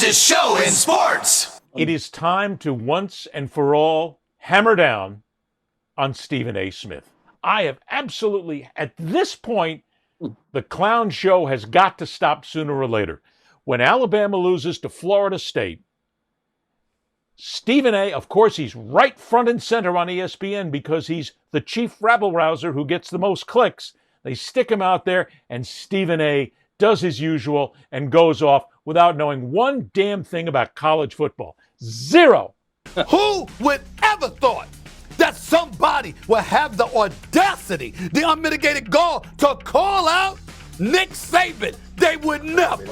hottest show in sports. It is time to once and for all hammer down on Stephen A. Smith. I have absolutely, at this point, the clown show has got to stop sooner or later. When Alabama loses to Florida State, Stephen A., of course, he's right front and center on ESPN because he's the chief rabble-rouser who gets the most clicks. They stick him out there, and Stephen A. does his usual and goes off without knowing one damn thing about college football. Zero. Who would ever thought that somebody would have the audacity, the unmitigated gall to call out Nick Saban? They would never.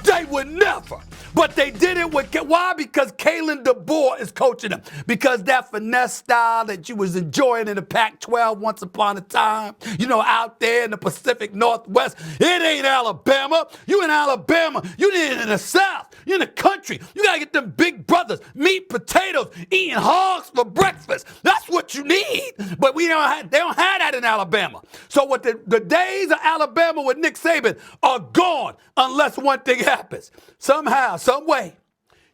They would never. But they did it with, why? Because Kalen DeBoer is coaching them. Because that finesse style that you was enjoying in the Pac-12 once upon a time, you know, out there in the Pacific Northwest, it ain't Alabama. You in Alabama. You in the South. You in the country. You got to get them big brothers, meat, potatoes, eating hogs for breakfast. That's what you need. But they don't have that in Alabama. So what the days of Alabama with Nick Saban are gone unless one thing happens. Somehow, some way,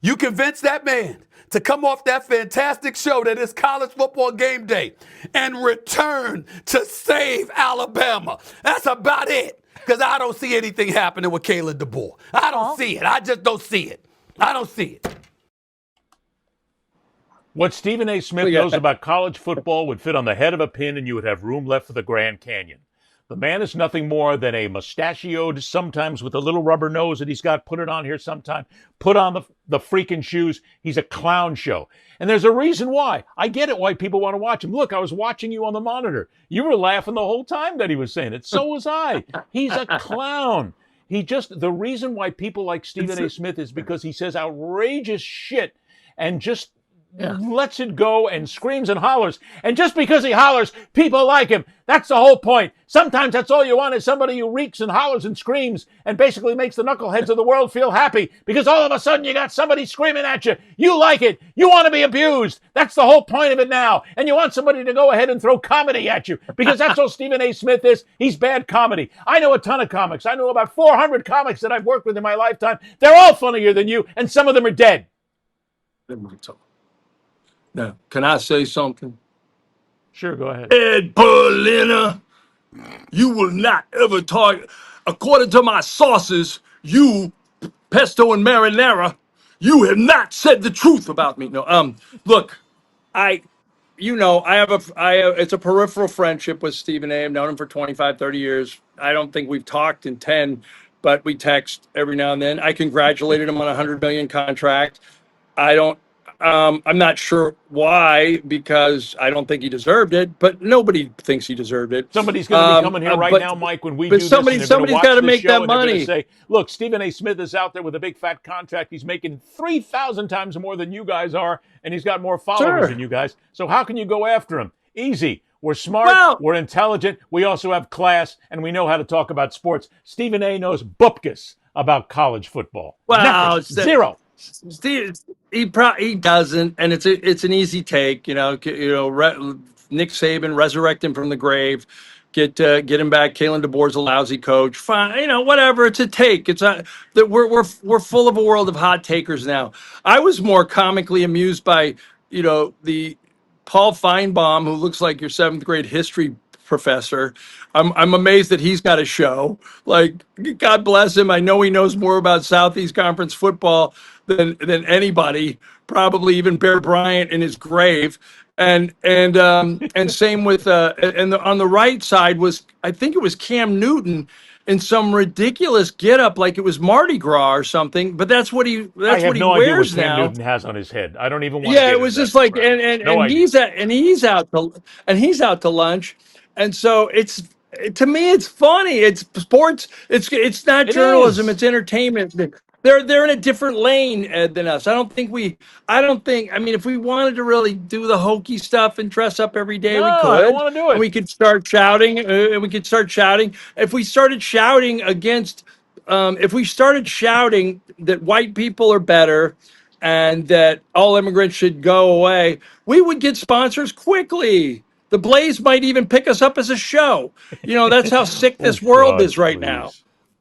you convince that man to come off that fantastic show that is College Football Game Day and return to save Alabama. That's about it. Because I don't see anything happening with Kalen DeBoer. I don't see it. I just don't see it. I don't see it. What Stephen A. Smith knows about college football would fit on the head of a pin and you would have room left for the Grand Canyon. The man is nothing more than a mustachioed, sometimes with a little rubber nose that he's got, put it on here sometime, put on the freaking shoes. He's a clown show. And there's a reason why. I get it why people want to watch him. Look, I was watching you on the monitor. You were laughing the whole time that he was saying it. So was I. He's a clown. The reason why people like Stephen A. Smith is because he says outrageous shit and just lets it go and screams and hollers. And just because he hollers, people like him. That's the whole point. Sometimes that's all you want is somebody who reeks and hollers and screams and basically makes the knuckleheads of the world feel happy because all of a sudden you got somebody screaming at you. You like it. You want to be abused. That's the whole point of it now. And you want somebody to go ahead and throw comedy at you because that's all Stephen A. Smith is. He's bad comedy. I know a ton of comics. I know about 400 comics that I've worked with in my lifetime. They're all funnier than you, and some of them are dead. Now, can I say something? Sure, go ahead. Ed Berliner, you will not ever talk. According to my sources, you, pesto and marinara, you have not said the truth about me. No, look, it's a peripheral friendship with Stephen A. I've known him for 25, 30 years. I don't think we've talked in 10, but we text every now and then. I congratulated him on a $100 million contract. I'm not sure why, because I don't think he deserved it, but nobody thinks he deserved it. Somebody's going to be coming here right now, Mike, when we do this. Somebody's got to make that money. Say, look, Stephen A. Smith is out there with a big fat contract. He's making 3,000 times more than you guys are, and he's got more followers than you guys. So how can you go after him? Easy. We're smart, we're intelligent, we also have class, and we know how to talk about sports. Stephen A. knows bupkis about college football. Wow, zero. Steve, he doesn't, and it's an easy take. Nick Saban, resurrect him from the grave, get him back. Kalen DeBoer's a lousy coach. Fine, whatever. It's a take. It's that we're full of a world of hot takers now. I was more comically amused by the Paul Feinbaum, who looks like your 7th grade history professor. I'm amazed that he's got a show. Like, God bless him. I know he knows more about Southeast Conference football than anybody, probably even Bear Bryant in his grave. And same with on the right side I think it was Cam Newton in some ridiculous getup, like it was Mardi Gras or something. But that's what he wears now. I have no idea what Cam Newton has on his head. I don't even want. Yeah, it was just like he's out to lunch, and so to me it's funny. It's sports. It's not journalism. It's entertainment. They're in a different lane, Ed, than us. I mean, if we wanted to really do the hokey stuff and dress up every day, we could. I don't want to do it. And we could start shouting. If we started shouting that white people are better and that all immigrants should go away, we would get sponsors quickly. The Blaze might even pick us up as a show. That's how sick this world is right now.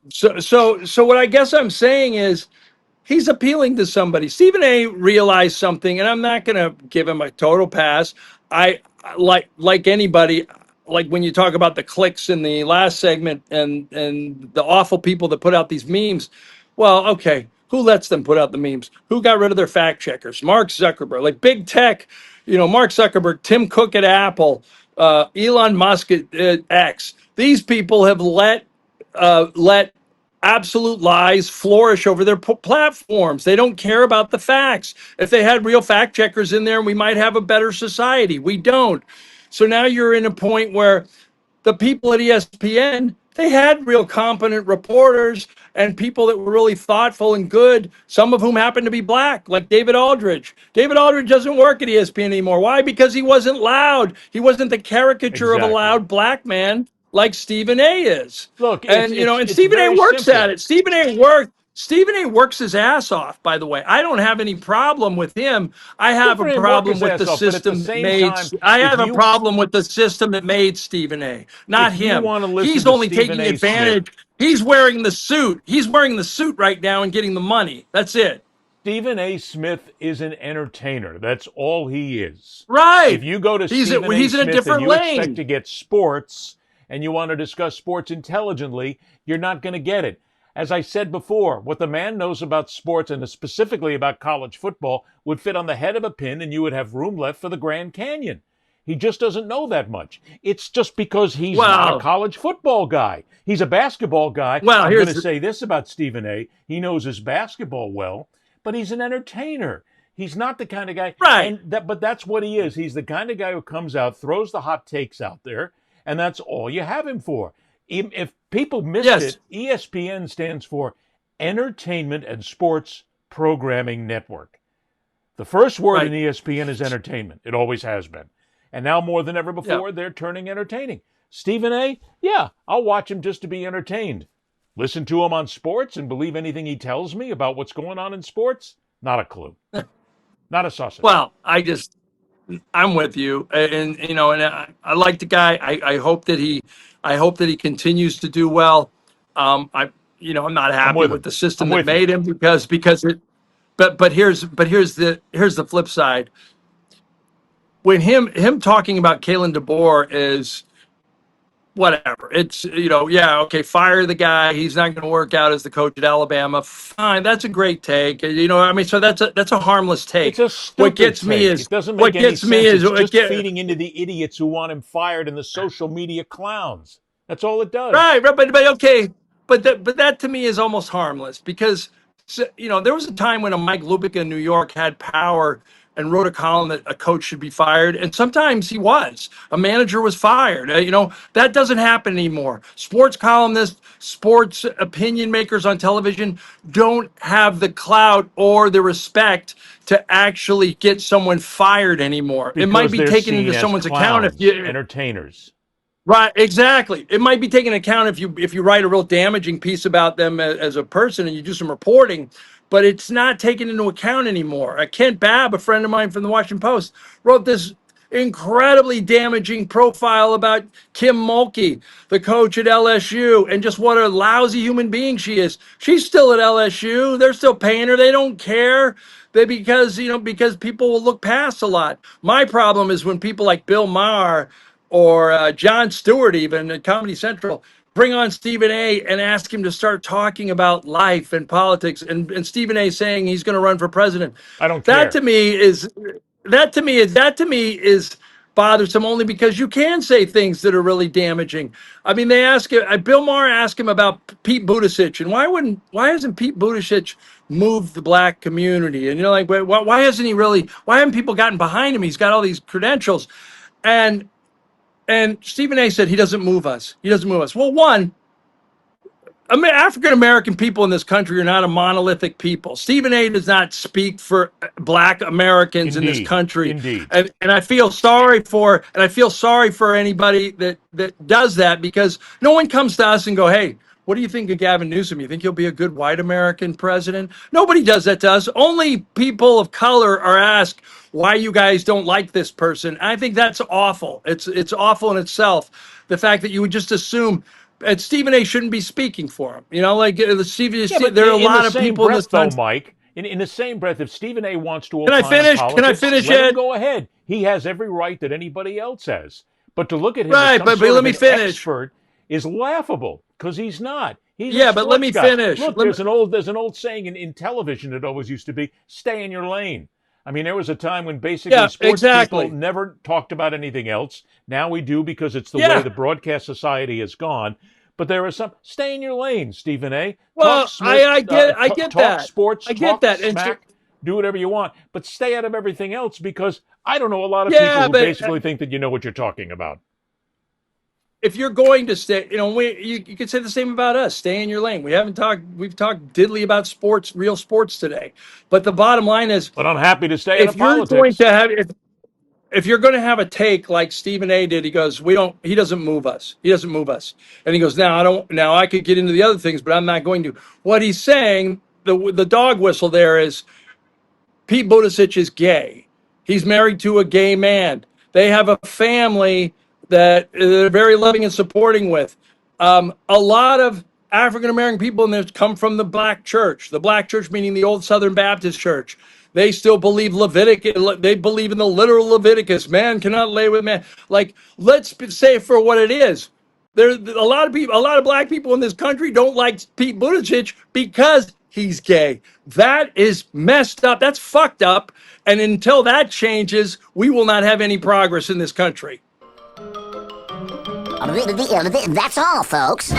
So what I guess I'm saying is, he's appealing to somebody. Stephen A. realized something, and I'm not going to give him a total pass. I like anybody, like when you talk about the clicks in the last segment and the awful people that put out these memes. Well, okay, who lets them put out the memes? Who got rid of their fact checkers? Mark Zuckerberg, like big tech, Mark Zuckerberg, Tim Cook at Apple, Elon Musk at X. These people have let absolute lies flourish over their platforms. They don't care about the facts. If they had real fact checkers in there, we might have a better society. We don't. So now you're in a point where the people at ESPN, they had real competent reporters and people that were really thoughtful and good, some of whom happen to be black, like David Aldridge. David Aldridge doesn't work at ESPN anymore. Why? Because he wasn't loud. He wasn't the caricature of a Exactly. loud black man like Stephen A is. Look, And it's Stephen A very works simple. at it. Stephen A works his ass off, by the way. I don't have any problem with him. I have for a him to work problem his with ass the off, but at the system that same made time, I if have a you- problem with the system that made Stephen A. Not If you him. wanna listen He's to only Stephen taking A. advantage. He's wearing the suit. He's wearing the suit right now and getting the money. That's it. Stephen A. Smith is an entertainer. That's all he is. Right. If you go to He's Stephen A. in a Smith and different you expect lane. to get sports and you want to discuss sports intelligently, you're not going to get it. As I said before, what the man knows about sports and specifically about college football would fit on the head of a pin and you would have room left for the Grand Canyon. He just doesn't know that much. It's just because he's not a Well, college football guy. He's a basketball guy. well, I'm here's going to the- say this about Stephen A. He knows his basketball well, but he's an entertainer. He's not the kind of guy, Right. but that's what he is. He's the kind of guy who comes out, throws the hot takes out there, and that's all you have him for. If people missed Yes. it, ESPN stands for Entertainment and Sports Programming Network. The first word Right. in ESPN is entertainment. It always has been. And now more than ever before, they're turning entertaining. Stephen A., yeah, I'll watch him just to be entertained. Listen to him on sports and believe anything he tells me about what's going on in sports? Not a clue. Not a sausage. Well, I'm with you, and I like the guy. I hope that he continues to do well. I'm not happy with with him. the system I'm that with you. made him because it. But here's the flip side. When him talking about Kalen DeBoer is whatever. It's okay, fire the guy. He's not going to work out as the coach at Alabama. Fine, that's a great take. So that's a harmless take. It's a stupid What gets take. me is It doesn't what make any gets sense. me is It's just feeding into the idiots who want him fired and the social media clowns. That's all it does. right, but okay, but that to me is almost harmless because there was a time when a Mike Lupica in New York had power and wrote a column that a coach should be fired, and sometimes he was. A manager was fired. That doesn't happen anymore. Sports columnists, sports opinion makers on television don't have the clout or the respect to actually get someone fired anymore. It might Because be they're taken seen into as someone's account if clowns, you entertainers. right, exactly. It might be taken into account if you write a real damaging piece about them as a person and you do some reporting, but it's not taken into account anymore. Kent Babb, a friend of mine from the Washington Post, wrote this incredibly damaging profile about Kim Mulkey, the coach at LSU, and just what a lousy human being she is. She's still at LSU. They're still paying her. They don't care. Because people will look past a lot. My problem is when people like Bill Maher or Jon Stewart, even at Comedy Central, bring on Stephen A. and ask him to start talking about life and politics, and Stephen A. saying he's going to run for president. I don't care. That to me is bothersome only because you can say things that are really damaging. I mean, Bill Maher asked him about Pete Buttigieg, and why hasn't Pete Buttigieg moved the black community? And why haven't people gotten behind him? He's got all these credentials, and Stephen A. said he doesn't move us. He doesn't move us. Well, African American people in this country are not a monolithic people. Stephen A. does not speak for black Americans in this country. Indeed. And I feel sorry for anybody that does that, because no one comes to us and go, "Hey, what do you think of Gavin Newsom? You think he'll be a good white American president?" Nobody does that to us. Only people of color are asked why you guys don't like this person. I think that's awful. It's awful in itself. The fact that you would just assume and Stephen A. shouldn't be speaking for him. You know, like Yeah, but there are a in lot the of same people in this breath, though, country. Mike, in the same breath, if Stephen A. wants to Can I opine on finish? Can I politics, finish let him it? go ahead. He has every right that anybody else has. But to look at him as Right, some but sort let of me an finish. expert is laughable because he's not. He's a Yeah, but let sports me guy. finish. Look, there's an old saying in television that always used to be, "Stay in your lane." I mean, there was a time when basically Yeah, sports people exactly. never talked about anything else. Now we do because it's the way Yeah. the broadcast society has gone. But there is some stay in your lane, Stephen A. Well, I get Talk that. sports, I get talk that. smack, do whatever you want, but stay out of everything else because I don't know a lot of people Yeah, who but basically think that you know what you're talking about. if you're going to stay, you know, you could say the same about us. Stay in your lane. We've talked diddly about sports, real sports today. But the bottom line is, But I'm happy to stay out if of you're going politics. to have, if you're going to have a take like Stephen A. did, he goes, he doesn't move us. He doesn't move us. And he goes, now I could get into the other things, but I'm not going to. What he's saying, the dog whistle there is, Pete Buttigieg is gay. He's married to a gay man. They have a family that they're very loving and supporting with. A lot of African American people in this come from the black church meaning the old Southern Baptist church. They still believe Leviticus. They believe in the literal Leviticus. Man cannot lay with man. Like, let's say it for what it is. There's a lot of people, a lot of black people in this country don't like Pete Buttigieg because he's gay. That is messed up. That's fucked up. And until that changes, we will not have any progress in this country. That's all, folks.